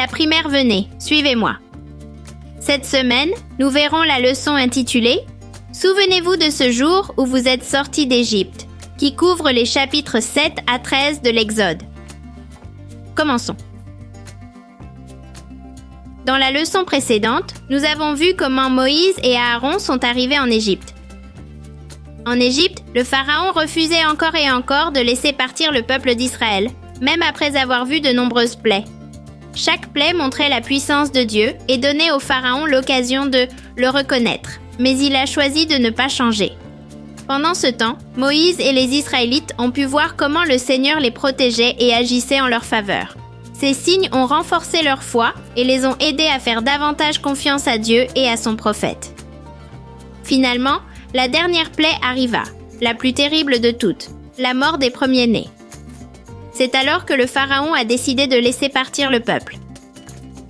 la primaire, venez, suivez-moi. Cette semaine, nous verrons la leçon intitulée « Souvenez-vous de ce jour où vous êtes sortis d'Égypte » qui couvre les chapitres 7 à 13 de l'Exode. Commençons. Dans la leçon précédente, nous avons vu comment Moïse et Aaron sont arrivés en Égypte. En Égypte, le pharaon refusait encore et encore de laisser partir le peuple d'Israël, même après avoir vu de nombreuses plaies. Chaque plaie montrait la puissance de Dieu et donnait au pharaon l'occasion de le reconnaître, mais il a choisi de ne pas changer. Pendant ce temps, Moïse et les Israélites ont pu voir comment le Seigneur les protégeait et agissait en leur faveur. Ces signes ont renforcé leur foi et les ont aidés à faire davantage confiance à Dieu et à son prophète. Finalement, la dernière plaie arriva, la plus terrible de toutes, la mort des premiers-nés. C'est alors que le pharaon a décidé de laisser partir le peuple.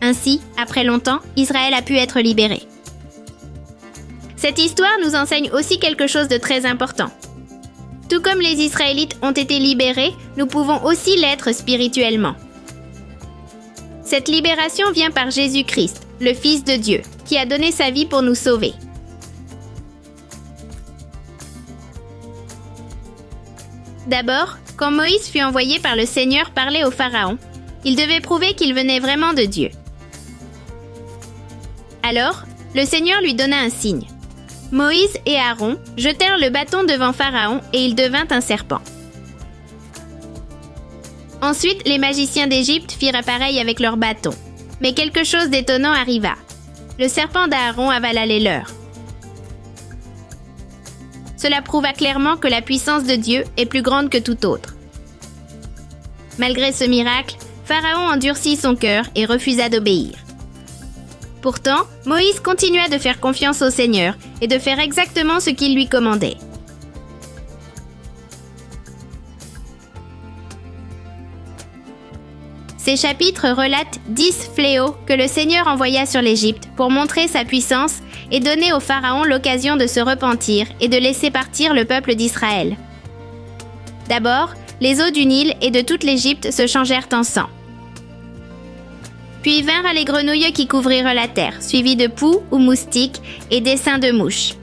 Ainsi, après longtemps, Israël a pu être libéré. Cette histoire nous enseigne aussi quelque chose de très important. Tout comme les Israélites ont été libérés, nous pouvons aussi l'être spirituellement. Cette libération vient par Jésus-Christ, le Fils de Dieu, qui a donné sa vie pour nous sauver. D'abord, quand Moïse fut envoyé par le Seigneur parler au Pharaon, il devait prouver qu'il venait vraiment de Dieu. Alors, le Seigneur lui donna un signe. Moïse et Aaron jetèrent le bâton devant Pharaon et il devint un serpent. Ensuite, les magiciens d'Égypte firent pareil avec leurs bâtons. Mais quelque chose d'étonnant arriva. Le serpent d'Aaron avala les leurs. Cela prouva clairement que la puissance de Dieu est plus grande que tout autre. Malgré ce miracle, Pharaon endurcit son cœur et refusa d'obéir. Pourtant, Moïse continua de faire confiance au Seigneur et de faire exactement ce qu'il lui commandait. Ces chapitres relatent 10 fléaux que le Seigneur envoya sur l'Égypte pour montrer sa puissance et donner au Pharaon l'occasion de se repentir et de laisser partir le peuple d'Israël. D'abord, les eaux du Nil et de toute l'Égypte se changèrent en sang. Puis vinrent les grenouilles qui couvrirent la terre, suivies de poux ou moustiques et d'essaims de mouches.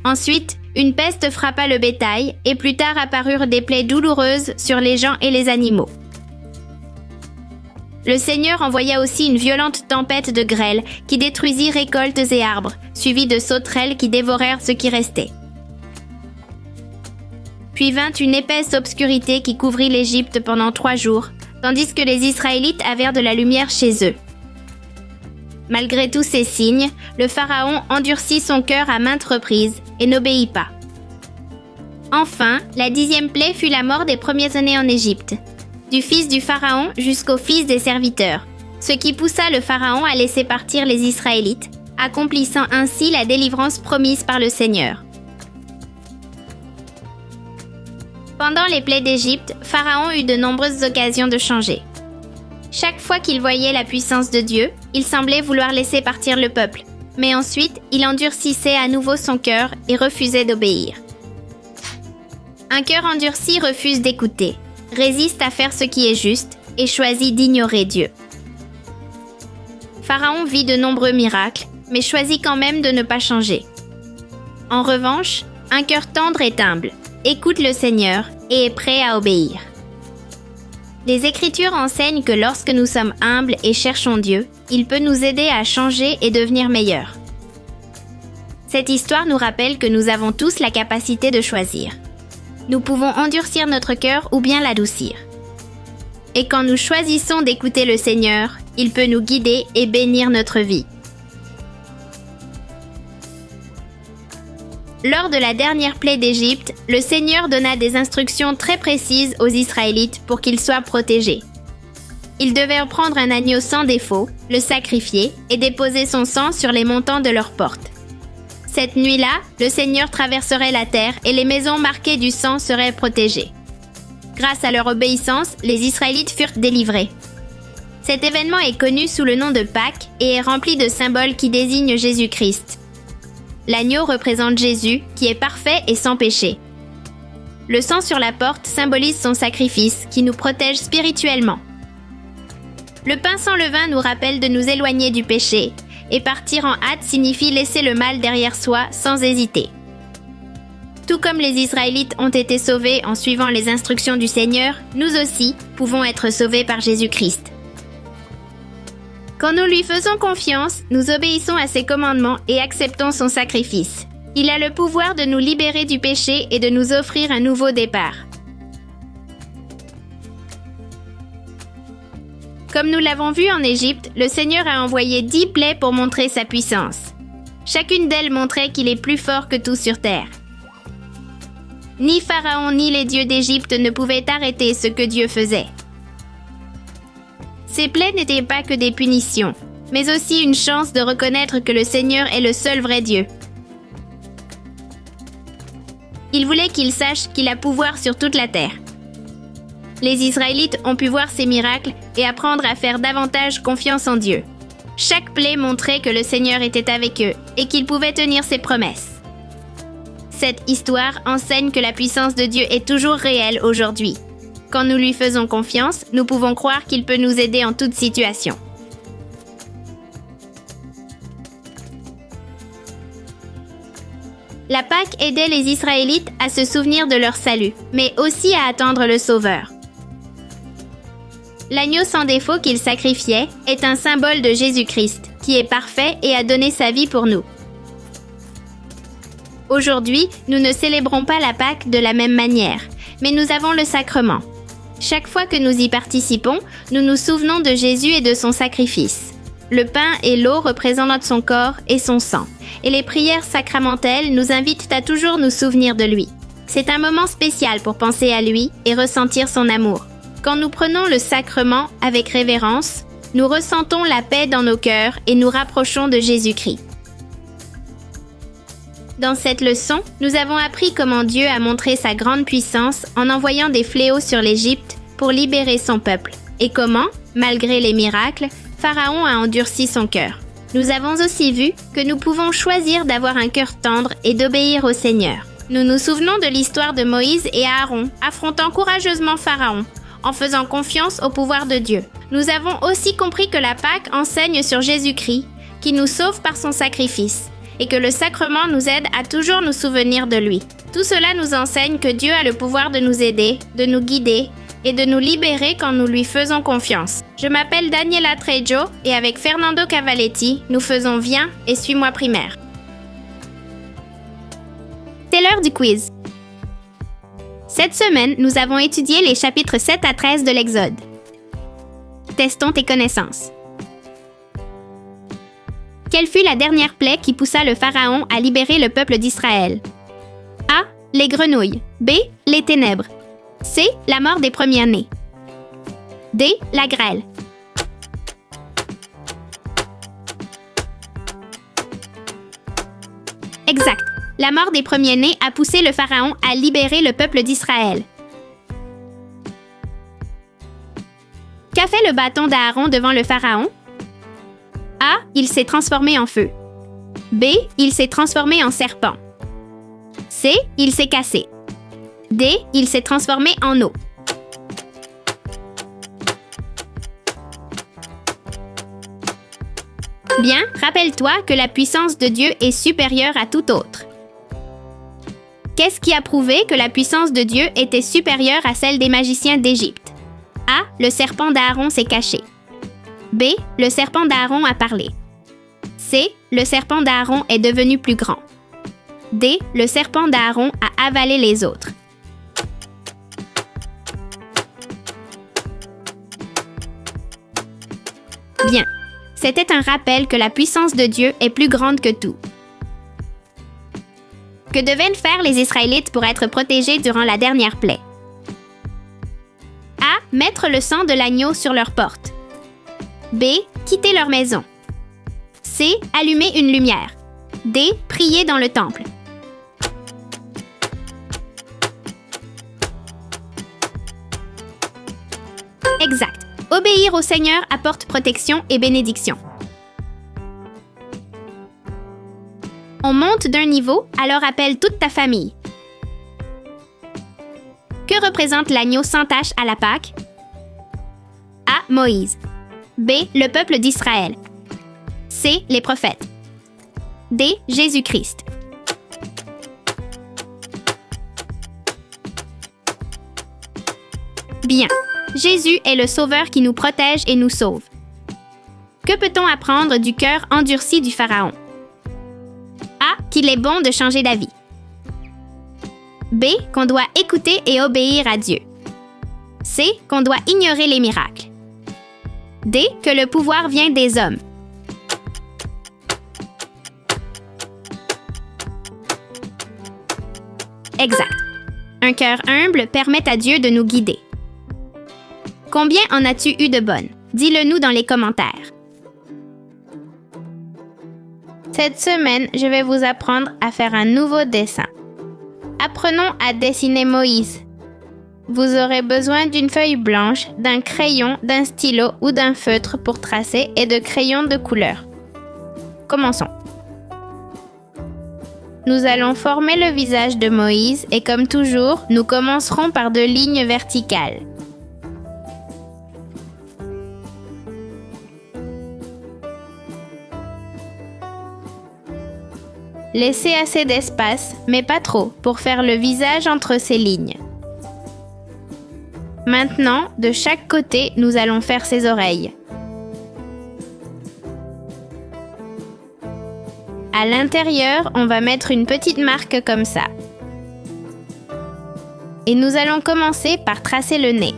Ensuite, une peste frappa le bétail et plus tard apparurent des plaies douloureuses sur les gens et les animaux. Le Seigneur envoya aussi une violente tempête de grêle qui détruisit récoltes et arbres, suivie de sauterelles qui dévorèrent ce qui restait. Puis vint une épaisse obscurité qui couvrit l'Égypte pendant 3 jours, tandis que les Israélites avèrent de la lumière chez eux. Malgré tous ces signes, le Pharaon endurcit son cœur à maintes reprises et n'obéit pas. Enfin, la 10e plaie fut la mort des premiers-nés en Égypte, du fils du Pharaon jusqu'au fils des serviteurs, ce qui poussa le Pharaon à laisser partir les Israélites, accomplissant ainsi la délivrance promise par le Seigneur. Pendant les plaies d'Égypte, Pharaon eut de nombreuses occasions de changer. Chaque fois qu'il voyait la puissance de Dieu, il semblait vouloir laisser partir le peuple, mais ensuite il endurcissait à nouveau son cœur et refusait d'obéir. Un cœur endurci refuse d'écouter, résiste à faire ce qui est juste et choisit d'ignorer Dieu. Pharaon vit de nombreux miracles, mais choisit quand même de ne pas changer. En revanche, un cœur tendre et humble écoute le Seigneur et est prêt à obéir. Les Écritures enseignent que lorsque nous sommes humbles et cherchons Dieu, il peut nous aider à changer et devenir meilleurs. Cette histoire nous rappelle que nous avons tous la capacité de choisir. Nous pouvons endurcir notre cœur ou bien l'adoucir. Et quand nous choisissons d'écouter le Seigneur, il peut nous guider et bénir notre vie. Lors de la dernière plaie d'Égypte, le Seigneur donna des instructions très précises aux Israélites pour qu'ils soient protégés. Ils devaient prendre un agneau sans défaut, le sacrifier et déposer son sang sur les montants de leurs portes. Cette nuit-là, le Seigneur traverserait la terre et les maisons marquées du sang seraient protégées. Grâce à leur obéissance, les Israélites furent délivrés. Cet événement est connu sous le nom de Pâques et est rempli de symboles qui désignent Jésus-Christ. L'agneau représente Jésus, qui est parfait et sans péché. Le sang sur la porte symbolise son sacrifice, qui nous protège spirituellement. Le pain sans levain nous rappelle de nous éloigner du péché, et partir en hâte signifie laisser le mal derrière soi sans hésiter. Tout comme les Israélites ont été sauvés en suivant les instructions du Seigneur, nous aussi pouvons être sauvés par Jésus-Christ. Quand nous lui faisons confiance, nous obéissons à ses commandements et acceptons son sacrifice. Il a le pouvoir de nous libérer du péché et de nous offrir un nouveau départ. Comme nous l'avons vu en Égypte, le Seigneur a envoyé 10 plaies pour montrer sa puissance. Chacune d'elles montrait qu'il est plus fort que tout sur terre. Ni Pharaon ni les dieux d'Égypte ne pouvaient arrêter ce que Dieu faisait. Ces plaies n'étaient pas que des punitions, mais aussi une chance de reconnaître que le Seigneur est le seul vrai Dieu. Il voulait qu'ils sachent qu'il a pouvoir sur toute la terre. Les Israélites ont pu voir ces miracles et apprendre à faire davantage confiance en Dieu. Chaque plaie montrait que le Seigneur était avec eux et qu'il pouvait tenir ses promesses. Cette histoire enseigne que la puissance de Dieu est toujours réelle aujourd'hui. Quand nous lui faisons confiance, nous pouvons croire qu'il peut nous aider en toute situation. La Pâque aidait les Israélites à se souvenir de leur salut, mais aussi à attendre le Sauveur. L'agneau sans défaut qu'ils sacrifiaient est un symbole de Jésus-Christ, qui est parfait et a donné sa vie pour nous. Aujourd'hui, nous ne célébrons pas la Pâque de la même manière, mais nous avons le sacrement. Chaque fois que nous y participons, nous nous souvenons de Jésus et de son sacrifice. Le pain et l'eau représentent son corps et son sang, et les prières sacramentelles nous invitent à toujours nous souvenir de lui. C'est un moment spécial pour penser à lui et ressentir son amour. Quand nous prenons le sacrement avec révérence, nous ressentons la paix dans nos cœurs et nous rapprochons de Jésus-Christ. Dans cette leçon, nous avons appris comment Dieu a montré sa grande puissance en envoyant des fléaux sur l'Égypte pour libérer son peuple, et comment, malgré les miracles, Pharaon a endurci son cœur. Nous avons aussi vu que nous pouvons choisir d'avoir un cœur tendre et d'obéir au Seigneur. Nous nous souvenons de l'histoire de Moïse et Aaron, affrontant courageusement Pharaon, en faisant confiance au pouvoir de Dieu. Nous avons aussi compris que la Pâque enseigne sur Jésus-Christ, qui nous sauve par son sacrifice, et que le sacrement nous aide à toujours nous souvenir de lui. Tout cela nous enseigne que Dieu a le pouvoir de nous aider, de nous guider et de nous libérer quand nous lui faisons confiance. Je m'appelle Daniela Trejo et avec Fernando Cavalletti, nous faisons Viens et suis-moi primaire. C'est l'heure du quiz. Cette semaine, nous avons étudié les chapitres 7 à 13 de l'Exode. Testons tes connaissances. Quelle fut la dernière plaie qui poussa le Pharaon à libérer le peuple d'Israël? A. Les grenouilles. B. Les ténèbres. C. La mort des premiers-nés. D. La grêle. Exact. La mort des premiers-nés a poussé le Pharaon à libérer le peuple d'Israël. Qu'a fait le bâton d'Aaron devant le Pharaon? A. Il s'est transformé en feu. B. Il s'est transformé en serpent. C. Il s'est cassé. D. Il s'est transformé en eau. Bien, rappelle-toi que la puissance de Dieu est supérieure à tout autre. Qu'est-ce qui a prouvé que la puissance de Dieu était supérieure à celle des magiciens d'Égypte? A. Le serpent d'Aaron s'est caché. B. Le serpent d'Aaron a parlé. C. Le serpent d'Aaron est devenu plus grand. D. Le serpent d'Aaron a avalé les autres. Bien. C'était un rappel que la puissance de Dieu est plus grande que tout. Que devaient faire les Israélites pour être protégés durant la dernière plaie? A. Mettre le sang de l'agneau sur leurs portes. B. Quitter leur maison. C. Allumer une lumière. D. Prier dans le temple. Exact. Obéir au Seigneur apporte protection et bénédiction. On monte d'un niveau, alors appelle toute ta famille. Que représente l'agneau sans tache à la Pâque? A. Moïse. B. Le peuple d'Israël. C. Les prophètes. D. Jésus-Christ. Bien. Jésus est le Sauveur qui nous protège et nous sauve. Que peut-on apprendre du cœur endurci du Pharaon? A. Qu'il est bon de changer d'avis. B. Qu'on doit écouter et obéir à Dieu. C. Qu'on doit ignorer les miracles. D. Que le pouvoir vient des hommes. Exact. Un cœur humble permet à Dieu de nous guider. Combien en as-tu eu de bonnes? Dis-le nous dans les commentaires. Cette semaine, je vais vous apprendre à faire un nouveau dessin. Apprenons à dessiner Moïse. Vous aurez besoin d'une feuille blanche, d'un crayon, d'un stylo ou d'un feutre pour tracer et de crayons de couleur. Commençons. Nous allons former le visage de Moïse et comme toujours, nous commencerons par 2 lignes verticales. Laissez assez d'espace, mais pas trop, pour faire le visage entre ces lignes. Maintenant, de chaque côté, nous allons faire ses oreilles. À l'intérieur, on va mettre une petite marque comme ça. Et nous allons commencer par tracer le nez.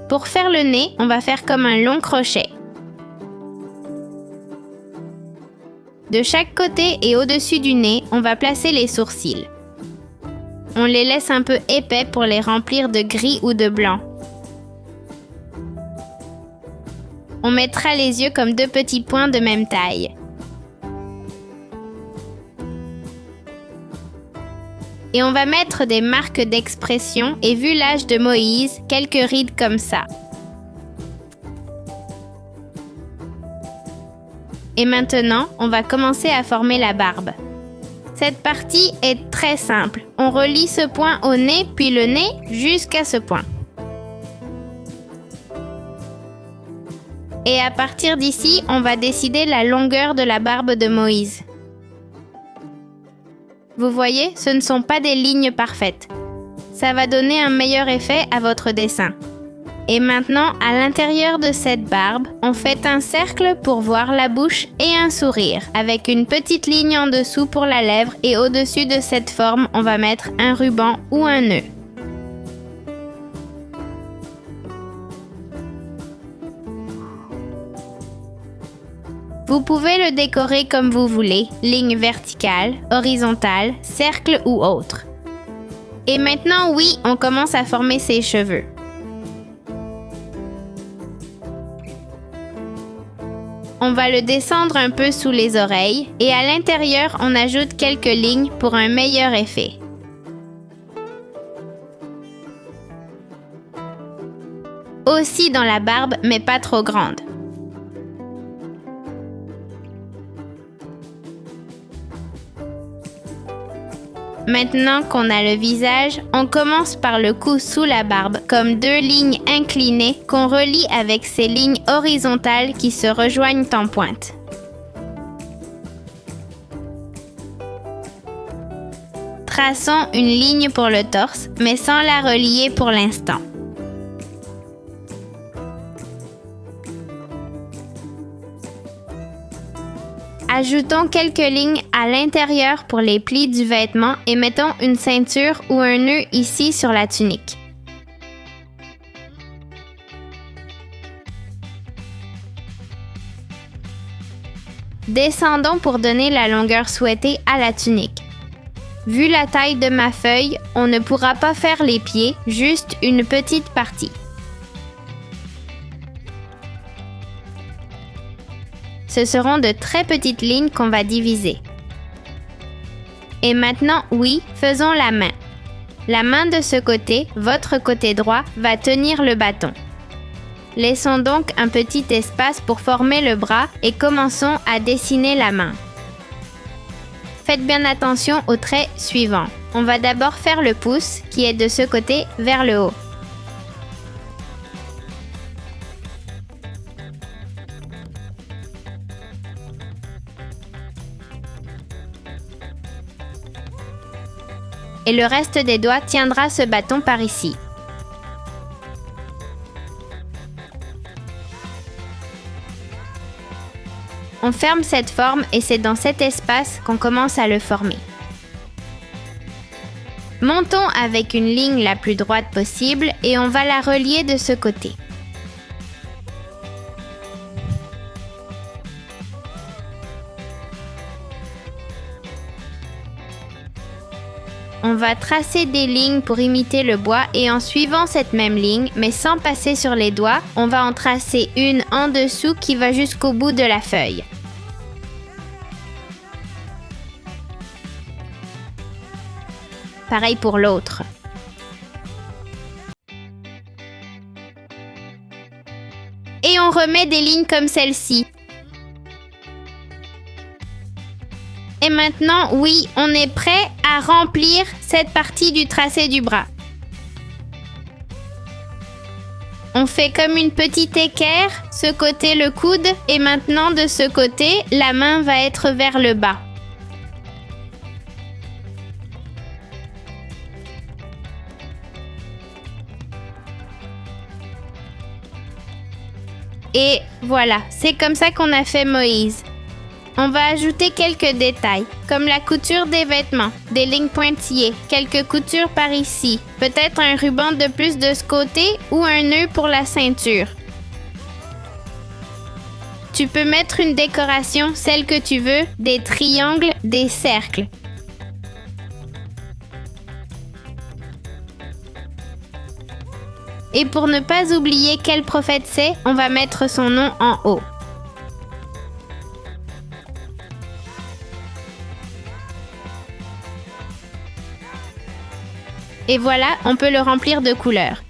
Pour faire le nez, on va faire comme un long crochet. De chaque côté et au-dessus du nez, on va placer les sourcils. On les laisse un peu épais pour les remplir de gris ou de blanc. On mettra les yeux comme 2 petits points de même taille. Et on va mettre des marques d'expression et vu l'âge de Moïse, quelques rides comme ça. Et maintenant, on va commencer à former la barbe. Cette partie est très simple. On relie ce point au nez, puis le nez jusqu'à ce point. Et à partir d'ici, on va décider la longueur de la barbe de Moïse. Vous voyez, ce ne sont pas des lignes parfaites. Ça va donner un meilleur effet à votre dessin. Et maintenant, à l'intérieur de cette barbe, on fait un cercle pour voir la bouche et un sourire, avec une petite ligne en dessous pour la lèvre et au-dessus de cette forme, on va mettre un ruban ou un nœud. Vous pouvez le décorer comme vous voulez, ligne verticale, horizontale, cercle ou autre. Et maintenant, oui, on commence à former ses cheveux. On va le descendre un peu sous les oreilles et à l'intérieur, on ajoute quelques lignes pour un meilleur effet. Aussi dans la barbe, mais pas trop grande. Maintenant qu'on a le visage, on commence par le cou sous la barbe, comme 2 lignes inclinées qu'on relie avec ces lignes horizontales qui se rejoignent en pointe. Traçons une ligne pour le torse, mais sans la relier pour l'instant. Ajoutons quelques lignes à l'intérieur pour les plis du vêtement et mettons une ceinture ou un nœud ici sur la tunique. Descendons pour donner la longueur souhaitée à la tunique. Vu la taille de ma feuille, on ne pourra pas faire les pieds, juste une petite partie. Ce seront de très petites lignes qu'on va diviser. Et maintenant, oui, faisons la main. La main de ce côté, votre côté droit, va tenir le bâton. Laissons donc un petit espace pour former le bras et commençons à dessiner la main. Faites bien attention au trait suivant. On va d'abord faire le pouce qui est de ce côté vers le haut. et le reste des doigts tiendra ce bâton par ici. On ferme cette forme et c'est dans cet espace qu'on commence à le former. Montons avec une ligne la plus droite possible et on va la relier de ce côté. On va tracer des lignes pour imiter le bois et en suivant cette même ligne, mais sans passer sur les doigts, on va en tracer une en dessous qui va jusqu'au bout de la feuille. Pareil pour l'autre. Et on remet des lignes comme celle-ci. Et maintenant, oui, on est prêt à remplir cette partie du tracé du bras. On fait comme une petite équerre, ce côté le coude, et maintenant de ce côté, la main va être vers le bas. Et voilà, c'est comme ça qu'on a fait Moïse. On va ajouter quelques détails, comme la couture des vêtements, des lignes pointillées, quelques coutures par ici, peut-être un ruban de plus de ce côté ou un nœud pour la ceinture. Tu peux mettre une décoration, celle que tu veux, des triangles, des cercles. Et pour ne pas oublier quel prophète c'est, on va mettre son nom en haut. Et voilà, on peut le remplir de couleurs.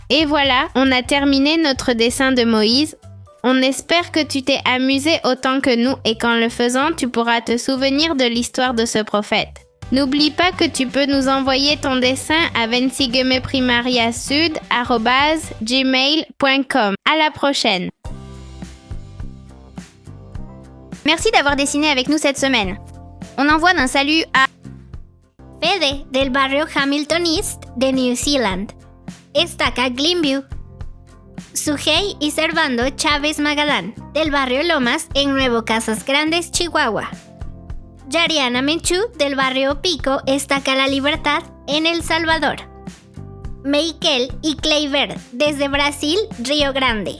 Et voilà, on a terminé notre dessin de Moïse. On espère que tu t'es amusé autant que nous et qu'en le faisant, tu pourras te souvenir de l'histoire de ce prophète. N'oublie pas que tu peux nous envoyer ton dessin à vensigemeprimariasud@gmail.com. À la prochaine! Merci d'avoir dessiné avec nous cette semaine. On envoie un salut à Fede del barrio Hamilton East de New Zealand. Estaca Glenview. Sujei y Servando Chávez Magadán, del barrio Lomas, en Nuevo Casas Grandes, Chihuahua. Yariana Menchú, del barrio Pico, Estaca La Libertad, en El Salvador. Meikel y Kleiber, desde Brasil, Río Grande.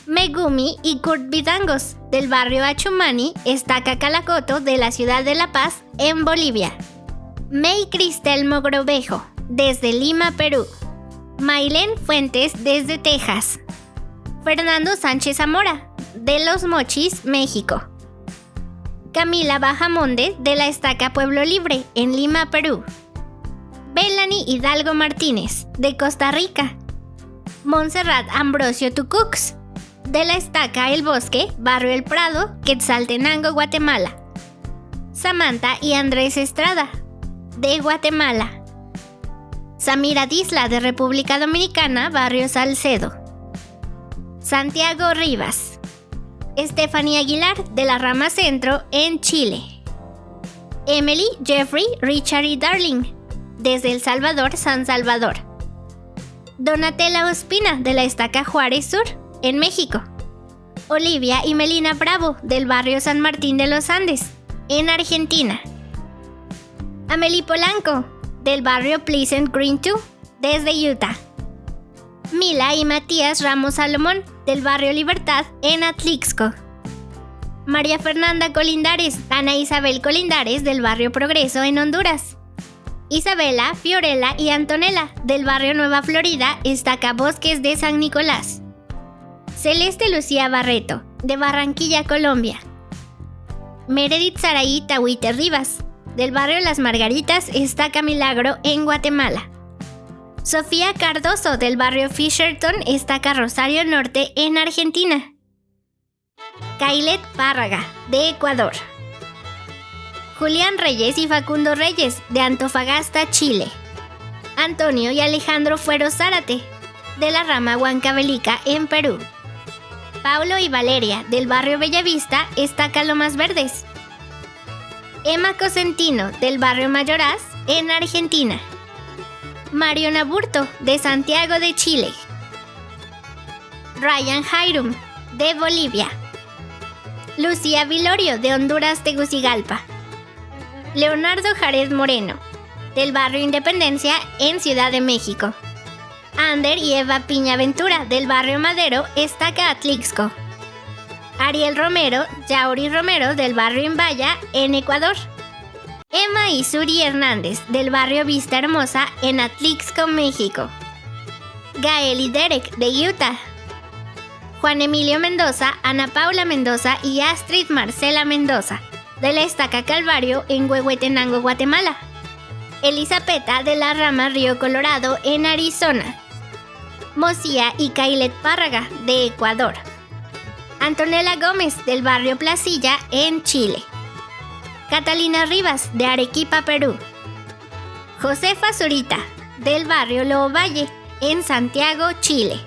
Megumi y Kurt Vidangos, del barrio Achumani, Estaca Calacoto, de la ciudad de La Paz, en Bolivia. May Cristel Mogrovejo, desde Lima, Perú. Maylen Fuentes, desde Texas. Fernando Sánchez Zamora, de Los Mochis, México. Camila Bajamonde, de la Estaca Pueblo Libre, en Lima, Perú. Belani Hidalgo Martínez, de Costa Rica. Montserrat Ambrosio Tucux, de la Estaca El Bosque, barrio El Prado, Quetzaltenango, Guatemala. Samantha y Andrés Estrada, de Guatemala. Samira Disla, de República Dominicana, barrio Salcedo. Santiago Rivas. Stephanie Aguilar, de la Rama Centro, en Chile. Emily, Jeffrey, Richard y Darling, desde El Salvador, San Salvador. Donatella Ospina, de la Estaca Juárez Sur, en México. Olivia y Melina Bravo, del barrio San Martín de los Andes, en Argentina. Amelie Polanco, del barrio Pleasant Green 2, desde Utah. Mila y Matías Ramos Salomón, del barrio Libertad, en Atlixco. María Fernanda Colindares, Ana Isabel Colindares del barrio Progreso en Honduras. Isabela, Fiorella y Antonella del barrio Nueva Florida, Estaca Bosques de San Nicolás. Celeste Lucía Barreto, de Barranquilla, Colombia. Meredith Saraí Tahuite Rivas, del barrio Las Margaritas, Estaca Milagro, en Guatemala. Sofía Cardoso, del barrio Fisherton, Estaca Rosario Norte, en Argentina. Kailet Párraga, de Ecuador. Julián Reyes y Facundo Reyes, de Antofagasta, Chile. Antonio y Alejandro Fuero Zárate, de la rama Huancavelica, en Perú. Paulo y Valeria, del barrio Bellavista, Estaca Lomas Verdes. Emma Cosentino, del barrio Mayoraz, en Argentina. Mario Naburto, de Santiago de Chile. Ryan Jairum, de Bolivia. Lucía Vilorio, de Honduras, Tegucigalpa. Leonardo Jared Moreno, del barrio Independencia, en Ciudad de México. Ander y Eva Piña Ventura, del barrio Madero, Estaca Atlixco. Ariel Romero, Yauri Romero, del barrio Imbaya, en Ecuador. Emma y Suri Hernández, del barrio Vista Hermosa, en Atlixco, México. Gael y Derek, de Utah. Juan Emilio Mendoza, Ana Paula Mendoza y Astrid Marcela Mendoza, de la Estaca Calvario, en Huehuetenango, Guatemala. Elisapeta, de la rama Río Colorado, en Arizona. Mosía y Kailet Párraga, de Ecuador. Antonella Gómez, del barrio Placilla, en Chile. Catalina Rivas, de Arequipa, Perú. Josefa Zurita, del barrio Loovalle, en Santiago, Chile.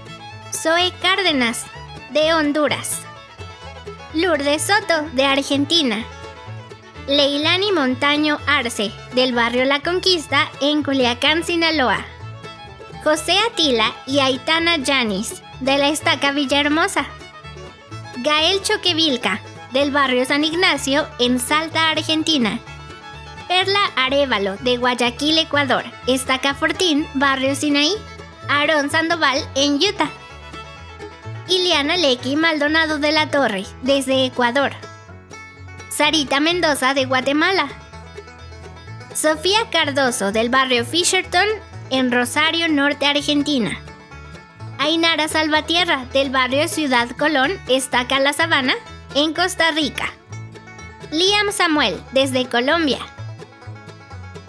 Zoe Cárdenas, de Honduras. Lourdes Soto, de Argentina. Leilani Montaño Arce, del barrio La Conquista, en Culiacán, Sinaloa. José Atila y Aitana Yanis, de la Estaca Villahermosa. Gael Choquevilca, del barrio San Ignacio, en Salta, Argentina. Perla Arévalo, de Guayaquil, Ecuador, Estaca Fortín, barrio Sinaí. Aarón Sandoval, en Utah. Iliana Lequi Maldonado de la Torre, desde Ecuador. Sarita Mendoza, de Guatemala. Sofía Cardoso, del barrio Fisherton, en Rosario Norte, Argentina. Ainara Salvatierra, del barrio Ciudad Colón, Estaca La Sabana, en Costa Rica. Liam Samuel, desde Colombia.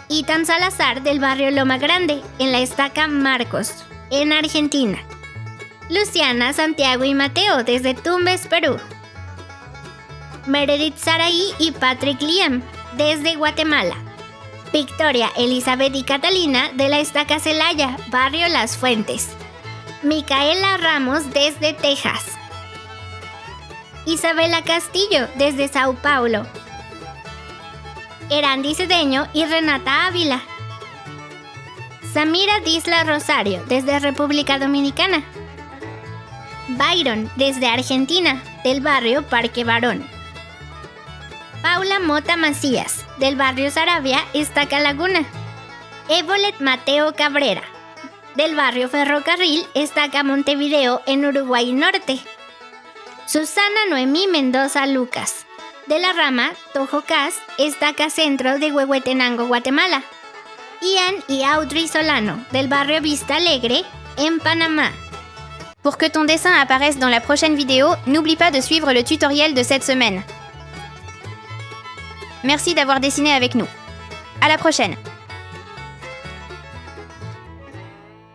Itan Salazar, del barrio Loma Grande, en la Estaca Marcos, en Argentina. Luciana, Santiago y Mateo, desde Tumbes, Perú. Meredith Saraí y Patrick Liam, desde Guatemala. Victoria, Elizabeth y Catalina, de la Estaca Celaya, barrio Las Fuentes. Micaela Ramos, desde Texas. Isabela Castillo, desde Sao Paulo. Erandi Cedeño y Renata Ávila. Samira Disla Rosario, desde República Dominicana. Byron, desde Argentina, del barrio Parque Barón. Paula Mota Macías, del barrio Saravia, Estaca Laguna. Evolet Mateo Cabrera, del barrio Ferrocarril, Estaca Montevideo, en Uruguay Norte. Susana Noemí Mendoza Lucas, de la rama Tojocas, Estaca Centro, de Huehuetenango, Guatemala. Ian y Audrey Solano, del barrio Vista Alegre, en Panamá. Pour que ton dessin apparaisse dans la prochaine vidéo, n'oublie pas de suivre le tutoriel de cette semaine. Merci d'avoir dessiné avec nous. À la prochaine!